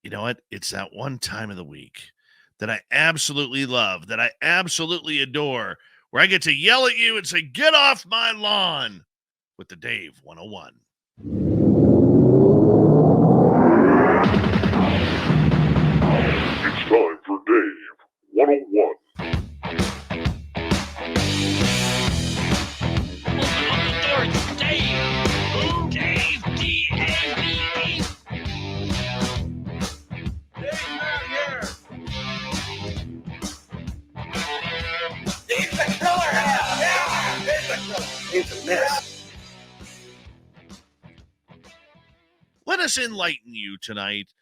You know what? It's that one time of the week that I absolutely love, that I absolutely adore, where I get to yell at you and say, "Get off my lawn," with the Dave 101. It's time for Dave 101. Open up the door, it's Dave! Ooh, Dave, D-A-V-E! Dave's not here! Dave's the killer! Yeah! Dave's the killer! Dave's a mess. Let us enlighten you tonight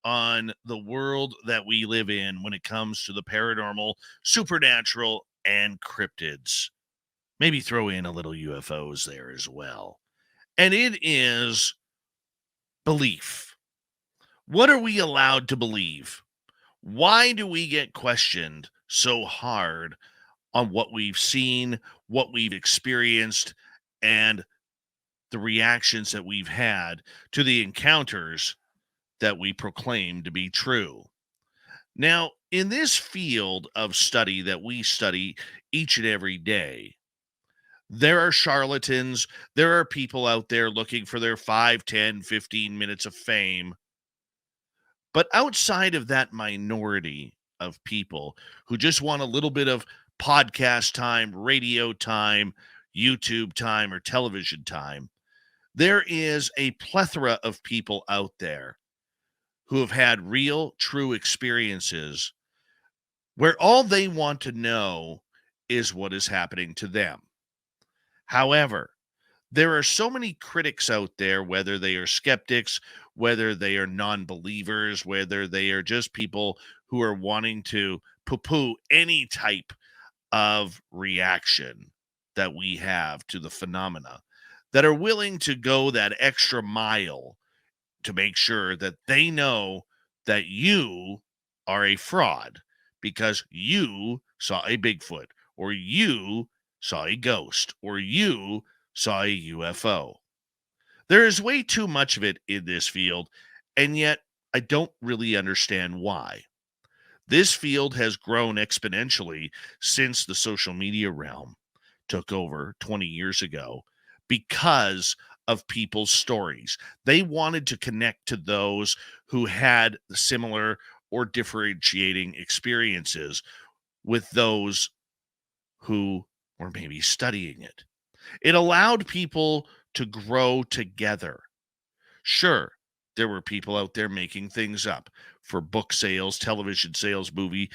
on the world that we live in when it comes to the paranormal, supernatural, and cryptids. Maybe throw in a little UFOs there as well. And it is belief. What are we allowed to believe? Why do we get questioned so hard on what we've seen, what we've experienced, and the reactions that we've had to the encounters that we proclaim to be true? Now, in this field of study that we study each and every day, there are charlatans, there are people out there looking for their 5, 10, 15 minutes of fame. But outside of that minority of people who just want a little bit of podcast time, radio time, YouTube time, or television time, there is a plethora of people out there who have had real, true experiences where all they want to know is what is happening to them. However, there are so many critics out there, whether they are skeptics, whether they are non-believers, whether they are just people who are wanting to poo-poo any type of reaction that we have to the phenomena, that are willing to go that extra mile to make sure that they know that you are a fraud because you saw a Bigfoot, or you saw a ghost, or you saw a UFO. There is way too much of it in this field, and yet I don't really understand why. This field has grown exponentially since the social media realm took over 20 years ago because of people's stories. They wanted to connect to those who had similar or differentiating experiences with those who were maybe studying it. It allowed people to grow together. Sure, there were people out there making things up for book sales, television sales, movies,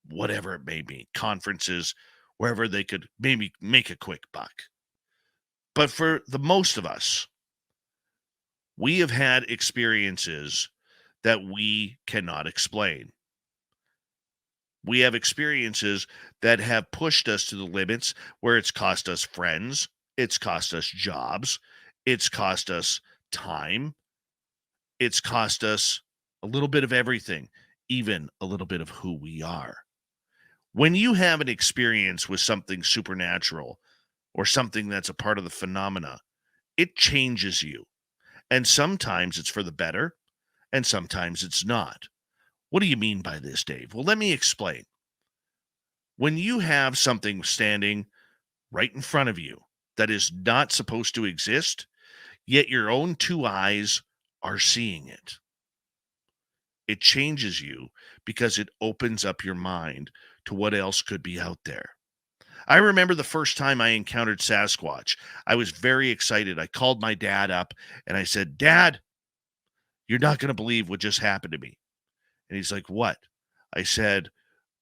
whatever it may be, conferences, wherever they could maybe make a quick buck. But for the most of us, we have had experiences that we cannot explain. We have experiences that have pushed us to the limits where it's cost us friends, it's cost us jobs, it's cost us time, it's cost us a little bit of everything, even a little bit of who we are. When you have an experience with something supernatural or something that's a part of the phenomena, it changes you. And sometimes it's for the better, and sometimes it's not. What do you mean by this, Dave? Well, let me explain. When you have something standing right in front of you that is not supposed to exist, yet your own two eyes are seeing it, it changes you because it opens up your mind to what else could be out there. I remember the first time I encountered Sasquatch. I was very excited. I called my dad up and I said, "Dad, you're not going to believe what just happened to me." And he's like, "What?" I said,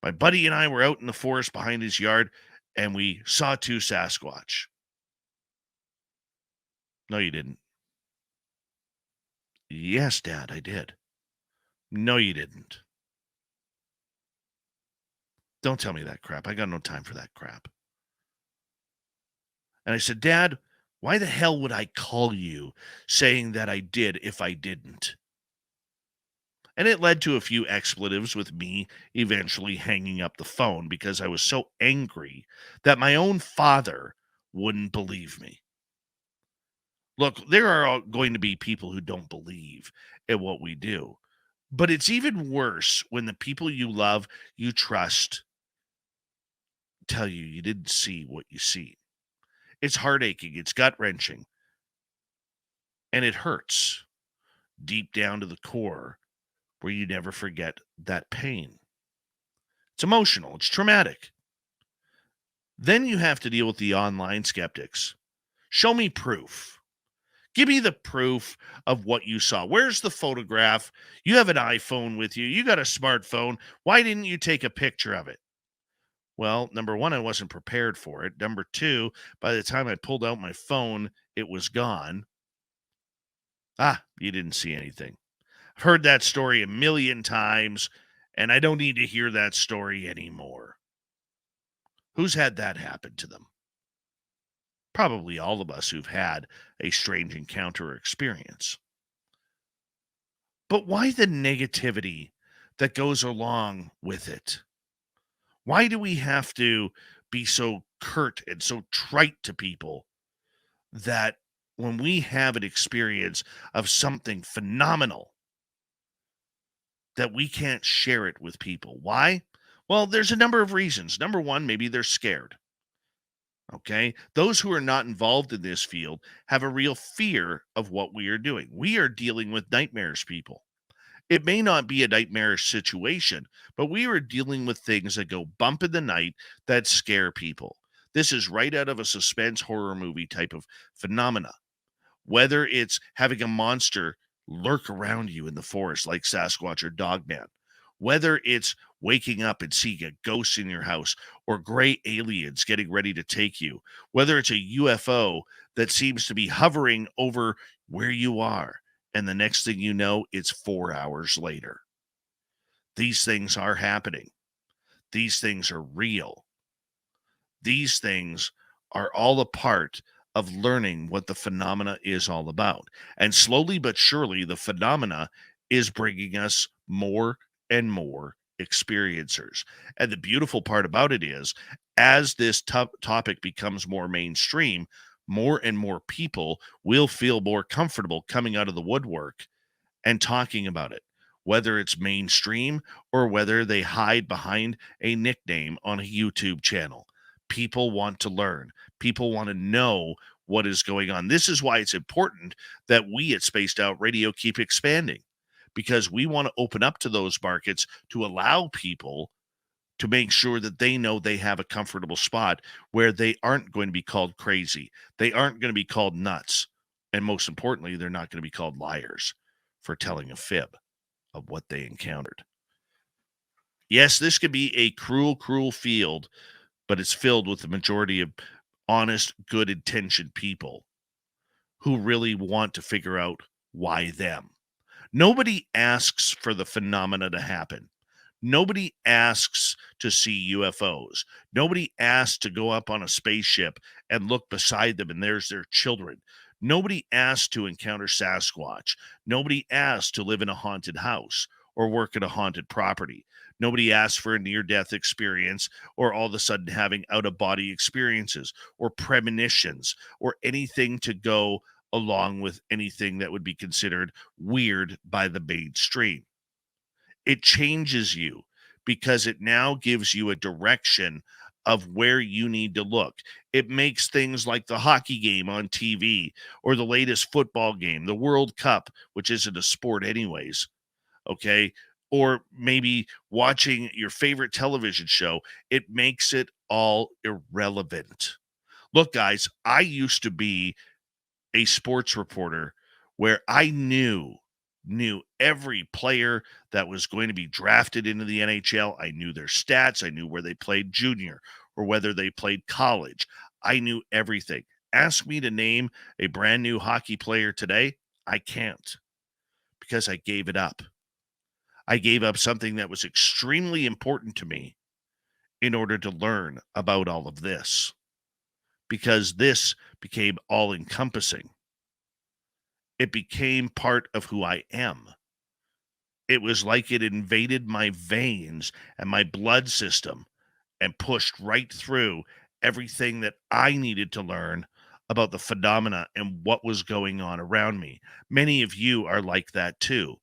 "My buddy and I were out in the forest behind his yard and we saw two Sasquatch." "No, you didn't." "Yes, Dad, I did." "No, you didn't." "Don't tell me that crap. I got no time for that crap." And I said, "Dad, why the hell would I call you saying that I did if I didn't?" And it led to a few expletives with me eventually hanging up the phone because I was so angry that my own father wouldn't believe me. Look, there are going to be people who don't believe in what we do. But it's even worse when the people you love, you trust, tell you didn't see what you see. It's heartaching, it's gut wrenching, and it hurts deep down to the core where you never forget that pain. It's emotional, it's traumatic. Then you have to deal with the online skeptics. Show me proof. Give me the proof of what you saw. Where's the photograph? You have an iPhone with you. You got a smartphone. Why didn't you take a picture of it? Well, number one, I wasn't prepared for it. Number two, by the time I pulled out my phone, it was gone. You didn't see anything. I've heard that story a million times, and I don't need to hear that story anymore. Who's had that happen to them? Probably all of us who've had a strange encounter or experience. But why the negativity that goes along with it? Why do we have to be so curt and so trite to people that when we have an experience of something phenomenal, that we can't share it with people? Why? Well, there's a number of reasons. Number one, maybe they're scared. Okay. Those who are not involved in this field have a real fear of what we are doing. We are dealing with nightmares, people. It may not be a nightmarish situation, but we are dealing with things that go bump in the night that scare people. This is right out of a suspense horror movie type of phenomena. Whether it's having a monster lurk around you in the forest like Sasquatch or Dogman, whether it's waking up and seeing a ghost in your house or gray aliens getting ready to take you, whether it's a UFO that seems to be hovering over where you are, and the next thing you know, it's 4 hours later. These things are happening. These things are real. These things are all a part of learning what the phenomena is all about. And slowly but surely, the phenomena is bringing us more and more experiencers. And the beautiful part about it is, as this topic becomes more mainstream, more and more people will feel more comfortable coming out of the woodwork and talking about it, whether it's mainstream or whether they hide behind a nickname on a YouTube channel. People want to learn. People want to know what is going on. This is why it's important that we at Spaced Out Radio keep expanding, because we want to open up to those markets to allow people to make sure that they know they have a comfortable spot where they aren't going to be called crazy. They aren't going to be called nuts. And most importantly, they're not going to be called liars for telling a fib of what they encountered. Yes, this could be a cruel, cruel field, but it's filled with the majority of honest, good-intentioned people who really want to figure out why them. Nobody asks for the phenomena to happen. Nobody asks to see UFOs. Nobody asks to go up on a spaceship and look beside them and there's their children. Nobody asks to encounter Sasquatch. Nobody asks to live in a haunted house or work at a haunted property. Nobody asks for a near-death experience or all of a sudden having out-of-body experiences or premonitions or anything to go along with anything that would be considered weird by the mainstream. It changes you because it now gives you a direction of where you need to look. It makes things like the hockey game on TV or the latest football game, the World Cup, which isn't a sport anyways, okay? Or maybe watching your favorite television show, it makes it all irrelevant. Look, guys, I used to be a sports reporter where I knew every player that was going to be drafted into the NHL. I knew their stats. I knew where they played junior or whether they played college. I knew everything. Ask me to name a brand new hockey player today. I can't, because I gave it up. I gave up something that was extremely important to me in order to learn about all of this, because this became all encompassing. It became part of who I am. It was like it invaded my veins and my blood system and pushed right through everything that I needed to learn about the phenomena and what was going on around me. Many of you are like that too.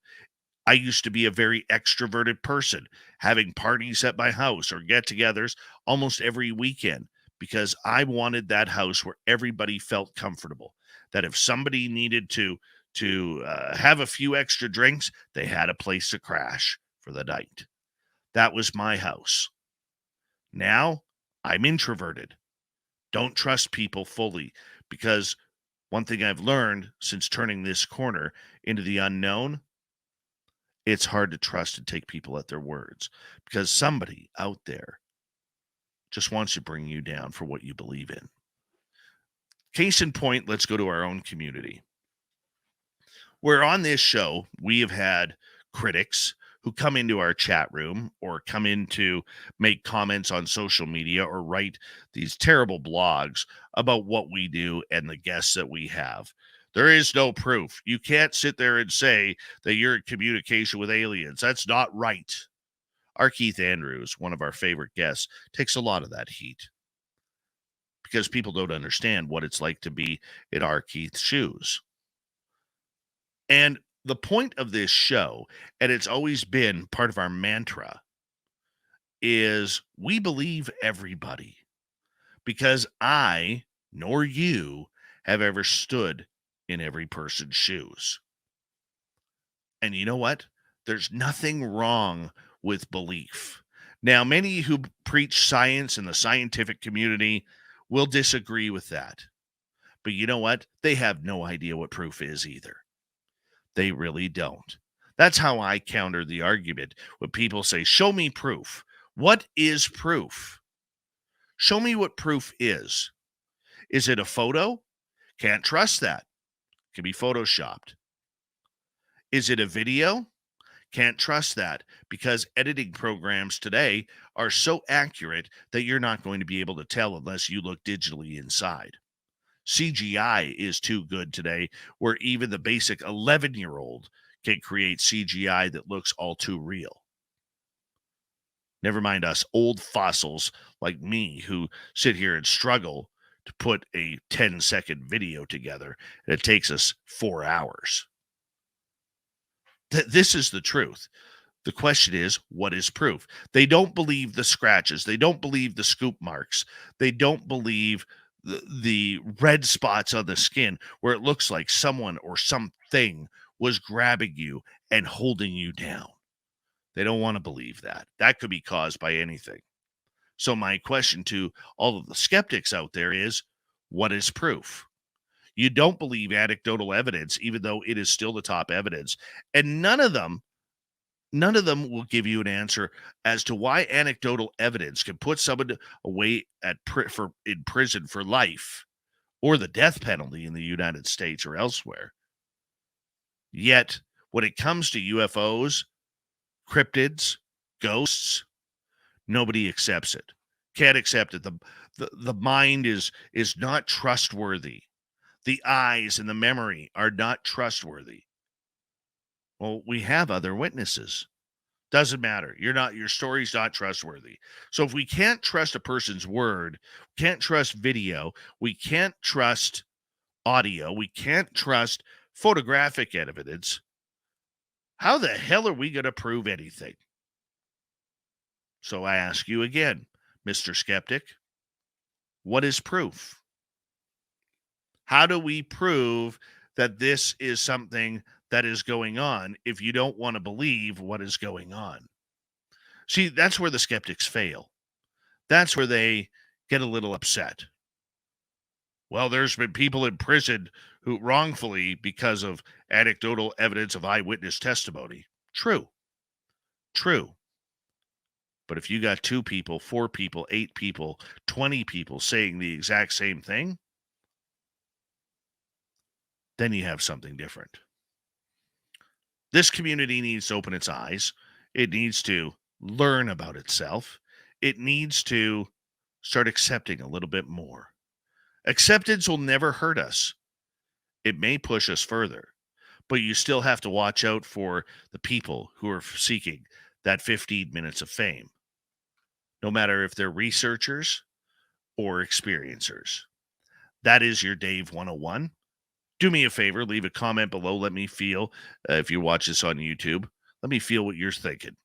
I used to be a very extroverted person, having parties at my house or get-togethers almost every weekend because I wanted that house where everybody felt comfortable. That if somebody needed to have a few extra drinks, they had a place to crash for the night. That was my house. Now I'm introverted. Don't trust people fully because one thing I've learned since turning this corner into the unknown, it's hard to trust and take people at their words because somebody out there just wants to bring you down for what you believe in. Case in point, let's go to our own community. Where on this show, we have had critics who come into our chat room or come in to make comments on social media or write these terrible blogs about what we do and the guests that we have. There is no proof. You can't sit there and say that you're in communication with aliens. That's not right. Our Keith Andrews, one of our favorite guests, takes a lot of that heat because people don't understand what it's like to be in our Keith's shoes. And the point of this show, and it's always been part of our mantra, is we believe everybody because I nor you have ever stood in every person's shoes. And you know what? There's nothing wrong with belief. Now, many who preach science in the scientific community will disagree with that. But you know what? They have no idea what proof is either. They really don't. That's how I counter the argument when people say, show me proof. What is proof? Show me what proof is. Is it a photo? Can't trust that. Can be photoshopped. Is it a video? Can't trust that because editing programs today are so accurate that you're not going to be able to tell unless you look digitally inside. CGI is too good today, where even the basic 11-year-old can create CGI that looks all too real. Never mind us old fossils like me who sit here and struggle to put a 10-second video together, and it takes us 4 hours. This is the truth. The question is, what is proof? They don't believe the scratches. They don't believe the scoop marks. They don't believe the red spots on the skin where it looks like someone or something was grabbing you and holding you down. They don't want to believe that. That could be caused by anything. So my question to all of the skeptics out there is, what is proof? You don't believe anecdotal evidence, even though it is still the top evidence. And none of them will give you an answer as to why anecdotal evidence can put someone away in prison for life or the death penalty in the United States or elsewhere. Yet, when it comes to UFOs, cryptids, ghosts, nobody accepts it. Can't accept it. The mind is not trustworthy. The eyes and the memory are not trustworthy. Well, we have other witnesses. Doesn't matter. Your story's not trustworthy. So if we can't trust a person's word, can't trust video, we can't trust audio, we can't trust photographic evidence, how the hell are we going to prove anything? So I ask you again, Mr. Skeptic, what is proof? How do we prove that this is something that is going on if you don't want to believe what is going on? See, that's where the skeptics fail. That's where they get a little upset. Well, there's been people in prison who wrongfully because of anecdotal evidence of eyewitness testimony. True. But if you got 2 people, 4 people, 8 people, 20 people saying the exact same thing, then you have something different. This community needs to open its eyes. It needs to learn about itself. It needs to start accepting a little bit more. Acceptance will never hurt us. It may push us further, but you still have to watch out for the people who are seeking that 15 minutes of fame, no matter if they're researchers or experiencers. That is your Dave 101. Do me a favor, leave a comment below. Let me feel, if you watch this on YouTube, Let me feel what you're thinking.